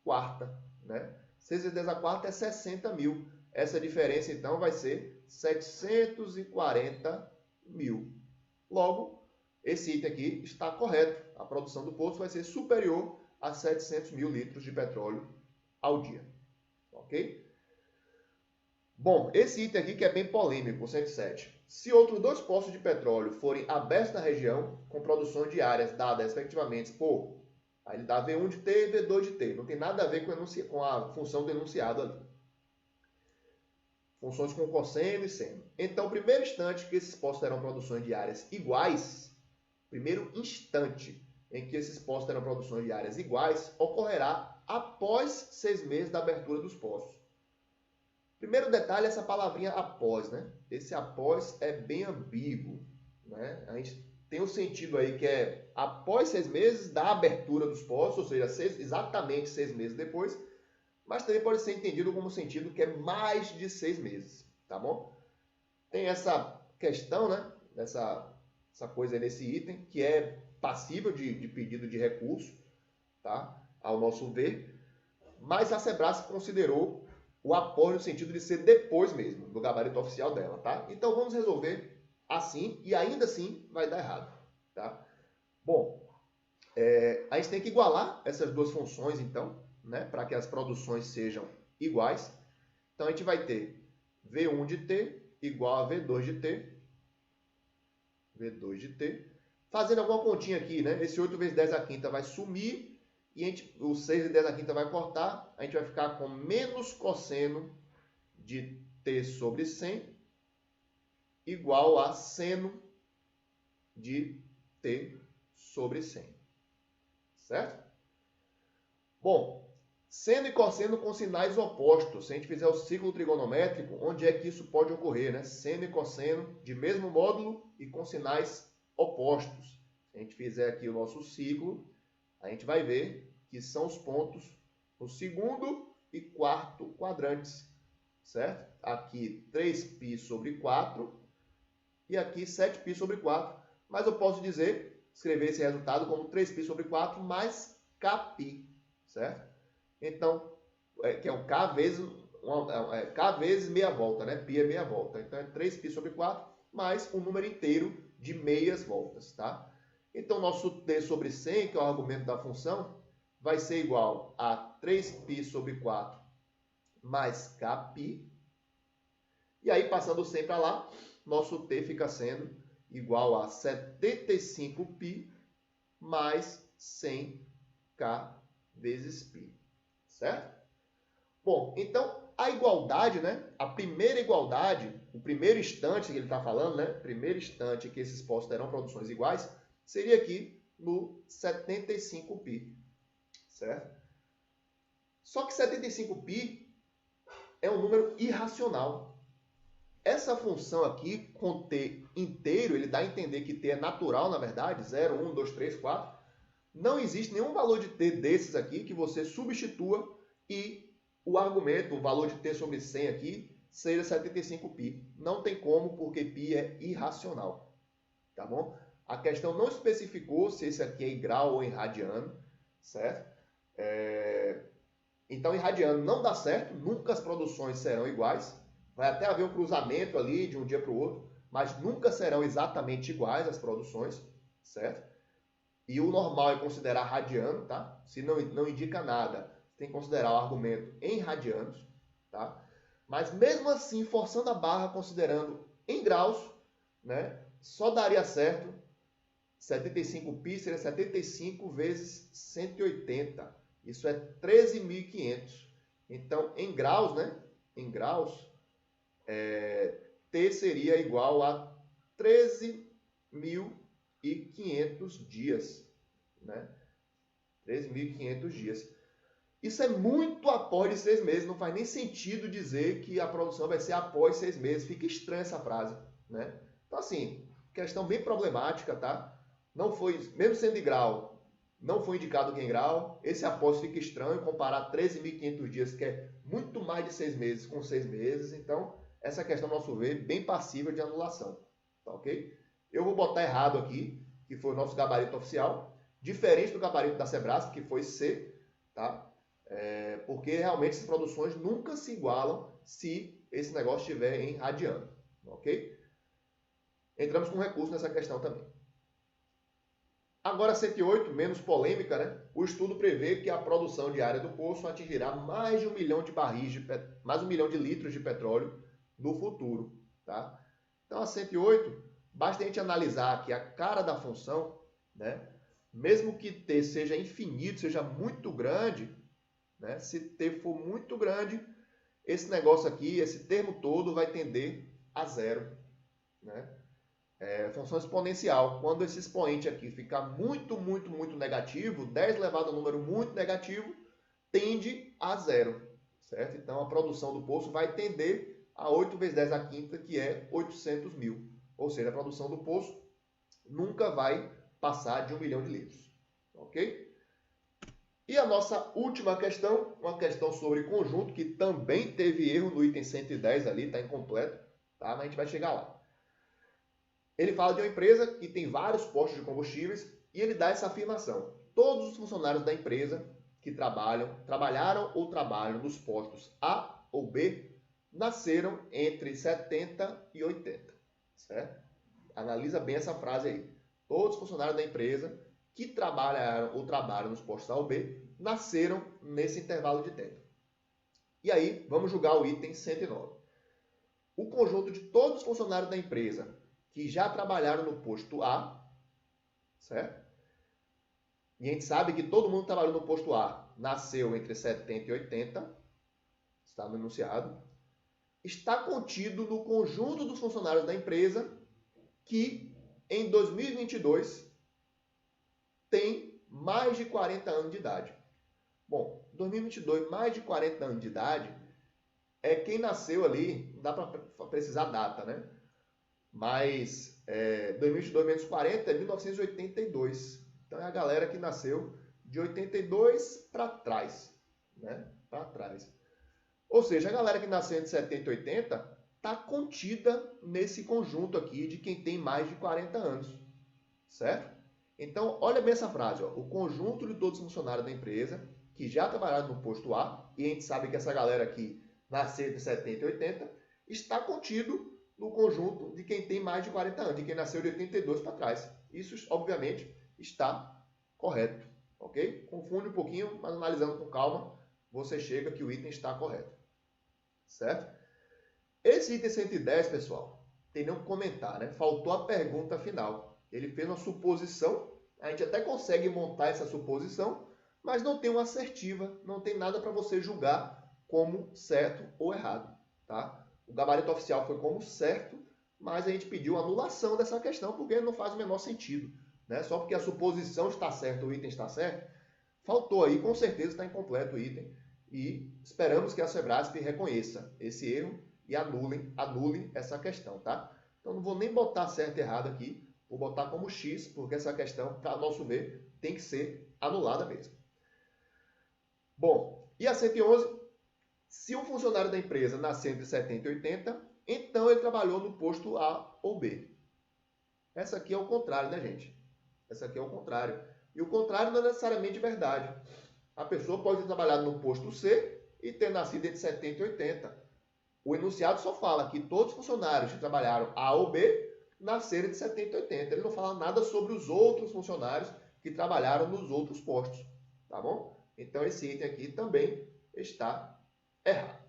quarta. Né? 6 vezes 10 a quarta é 60 mil. Essa diferença, então, vai ser 740 mil. Logo, esse item aqui está correto. A produção do poço vai ser superior a 700 mil litros de petróleo ao dia. Ok? Bom, esse item aqui que é bem polêmico, o 107. Se outros 2 poços de petróleo forem abertos na região, com produções diárias dadas respectivamente por... Aí ele dá V1 de T e V2 de T. Não tem nada a ver com a função do enunciado ali. Funções com cosseno e seno. Então, o primeiro instante que esses poços terão produções diárias iguais, primeiro instante em que esses poços terão produções diárias iguais, ocorrerá após 6 meses da abertura dos poços. Primeiro detalhe é essa palavrinha após, né? Esse após é bem ambíguo, né? A gente tem um sentido aí que é após 6 meses da abertura dos poços, ou seja, exatamente 6 meses depois, mas também pode ser entendido como sentido que é mais de 6 meses, tá bom? Tem essa questão, né? Essa coisa aí nesse item, que é passível de pedido de recurso, tá? Ao nosso ver, mas a Sebrasc considerou o apoio no sentido de ser depois mesmo, do gabarito oficial dela, tá? Então, vamos resolver assim, e ainda assim vai dar errado, tá? Bom, a gente tem que igualar essas duas funções, então, né? Para que as produções sejam iguais. Então, a gente vai ter V1 de T igual a V2 de T. V2 de T. Fazendo alguma continha aqui, né? Esse 8 vezes 10 a quinta vai sumir. E o 6 vezes 10 a quinta vai cortar. A gente vai ficar com menos cosseno de T sobre 100 igual a seno de T sobre 100. Certo? Bom, seno e cosseno com sinais opostos. Se a gente fizer o ciclo trigonométrico, onde é que isso pode ocorrer, né? Seno e cosseno de mesmo módulo e com sinais opostos. Se a gente fizer aqui o nosso ciclo, a gente vai ver que são os pontos no segundo e quarto quadrantes, certo? Aqui 3π sobre 4 e aqui 7π sobre 4. Mas eu posso escrever esse resultado como 3π sobre 4 mais kπ, certo? Então, que é o k vezes meia volta, né? Π é meia volta. Então, é 3π sobre 4 mais um número inteiro de meias voltas, tá? Então, nosso t sobre 100, que é o argumento da função, vai ser igual a 3π sobre 4 mais kπ. E aí, passando o 100 para lá, nosso t fica sendo igual a 75π mais 100k vezes π. Certo? Bom, então, a igualdade, né? A primeira igualdade, o primeiro instante que ele está falando, né? Primeiro instante que esses postos terão produções iguais, seria aqui no 75π. Certo? Só que 75π é um número irracional. Essa função aqui, com t inteiro, ele dá a entender que t é natural, na verdade, 0, 1, 2, 3, 4. Não existe nenhum valor de t desses aqui que você substitua e o argumento, o valor de t sobre 100 aqui, seja 75π. Não tem como, porque π é irracional. Tá bom? A questão não especificou se esse aqui é em grau ou em radiano, certo? Então, em radiano não dá certo, nunca as produções serão iguais. Vai até haver um cruzamento ali de um dia para o outro, mas nunca serão exatamente iguais as produções, certo? E o normal é considerar radiano, tá? Se não indica nada, tem que considerar o argumento em radianos, tá? Mas mesmo assim, forçando a barra, considerando em graus, né? Só daria certo 75π seria 75 vezes 180. Isso é 13.500. Então, em graus, né? Em graus, T seria igual a 13.500 dias, né? 13.500 dias. Isso é muito após de 6 meses. Não faz nem sentido dizer que a produção vai ser após 6 meses. Fica estranha essa frase, né? Então, assim, questão bem problemática, tá? Não foi, mesmo sendo de grau, não foi indicado que em grau. Esse após fica estranho comparar 13.500 dias, que é muito mais de 6 meses, com 6 meses. Então, essa questão, ao nosso ver, bem passível de anulação. Tá ok? Eu vou botar errado aqui, que foi o nosso gabarito oficial, diferente do gabarito da Sebrasp, que foi C, tá? Porque realmente essas produções nunca se igualam se esse negócio estiver em radiano. Ok? Entramos com recurso nessa questão também. Agora, 108, menos polêmica, né? O estudo prevê que a produção diária do poço atingirá mais de 1 milhão de barris, mais 1 milhão de litros de petróleo no futuro, tá? Então, a 108, basta a gente analisar aqui a cara da função, né? Mesmo que t seja infinito, seja muito grande, né? Se t for muito grande, esse negócio aqui, esse termo todo vai tender a zero, né? Função exponencial. Quando esse expoente aqui ficar muito, muito, muito negativo, 10 elevado a um número muito negativo, tende a zero, certo? Então, a produção do poço vai tender a 8 vezes 10 à quinta, que é 800 mil. Ou seja, a produção do poço nunca vai passar de 1 milhão de litros. Ok? E a nossa última questão, uma questão sobre conjunto, que também teve erro no item 110 ali, está incompleto, tá? Mas a gente vai chegar lá. Ele fala de uma empresa que tem vários postos de combustíveis e ele dá essa afirmação. Todos os funcionários da empresa que trabalharam ou trabalham nos postos A ou B nasceram entre 70 e 80. Certo? Analisa bem essa frase aí. Todos os funcionários da empresa que trabalharam ou trabalham nos postos A ou B nasceram nesse intervalo de tempo. E aí, vamos julgar o item 109. O conjunto de todos os funcionários da empresa que já trabalharam no posto A, certo? E a gente sabe que todo mundo que trabalhou no posto A nasceu entre 70 e 80, está no enunciado, está contido no conjunto dos funcionários da empresa que em 2022 tem mais de 40 anos de idade. Bom, 2022, mais de 40 anos de idade, é quem nasceu ali, não dá para precisar a data, né? Mas 2022 menos 40 é 1982. Então é a galera que nasceu de 82 para trás, né? Para trás. Ou seja, a galera que nasceu entre 70 e 80 está contida nesse conjunto aqui de quem tem mais de 40 anos. Certo? Então, olha bem essa frase. Ó. O conjunto de todos os funcionários da empresa que já trabalharam no posto A, e a gente sabe que essa galera aqui nasceu entre 70 e 80, está contido no conjunto de quem tem mais de 40 anos, de quem nasceu de 82 para trás. Isso, obviamente, está correto, ok? Confunde um pouquinho, mas analisando com calma, você chega que o item está correto, certo? Esse item 110, pessoal, tem nem o que comentar, né? Faltou a pergunta final. Ele fez uma suposição, a gente até consegue montar essa suposição, mas não tem uma assertiva, não tem nada para você julgar como certo ou errado, tá? O gabarito oficial foi como certo, mas a gente pediu anulação dessa questão porque não faz o menor sentido, né? Só porque a suposição está certa, o item está certo, faltou aí, com certeza está incompleto o item. E esperamos que a Sebrasp reconheça esse erro e anule essa questão, tá? Então não vou nem botar certo e errado aqui, vou botar como X, porque essa questão, para nosso ver, tem que ser anulada mesmo. Bom, e a 111? Se um funcionário da empresa nasceu entre 70 e 80, então ele trabalhou no posto A ou B. Essa aqui é o contrário, né, gente? Essa aqui é o contrário. E o contrário não é necessariamente verdade. A pessoa pode ter trabalhado no posto C e ter nascido entre 70 e 80. O enunciado só fala que todos os funcionários que trabalharam A ou B nasceram de 70 e 80. Ele não fala nada sobre os outros funcionários que trabalharam nos outros postos. Tá bom? Então esse item aqui também está errado.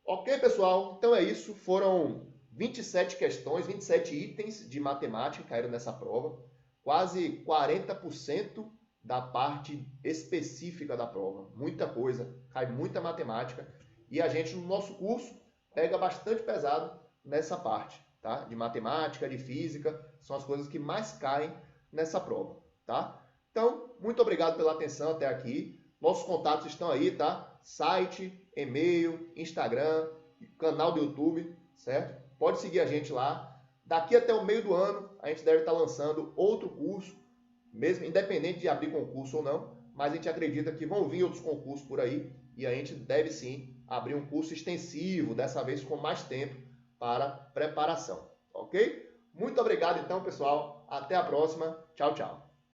Ok, pessoal? Então é isso. Foram 27 questões, 27 itens de matemática que caíram nessa prova. Quase 40% da parte específica da prova. Muita coisa, cai muita matemática. E a gente, no nosso curso, pega bastante pesado nessa parte, tá? De matemática, de física, são as coisas que mais caem nessa prova, tá? Então, muito obrigado pela atenção até aqui. Nossos contatos estão aí, tá? Site, e-mail, Instagram, canal do YouTube, certo? Pode seguir a gente lá. Daqui até o meio do ano, a gente deve estar lançando outro curso, mesmo independente de abrir concurso ou não, mas a gente acredita que vão vir outros concursos por aí e a gente deve sim abrir um curso extensivo, dessa vez com mais tempo para preparação, ok? Muito obrigado então, pessoal. Até a próxima. Tchau, tchau.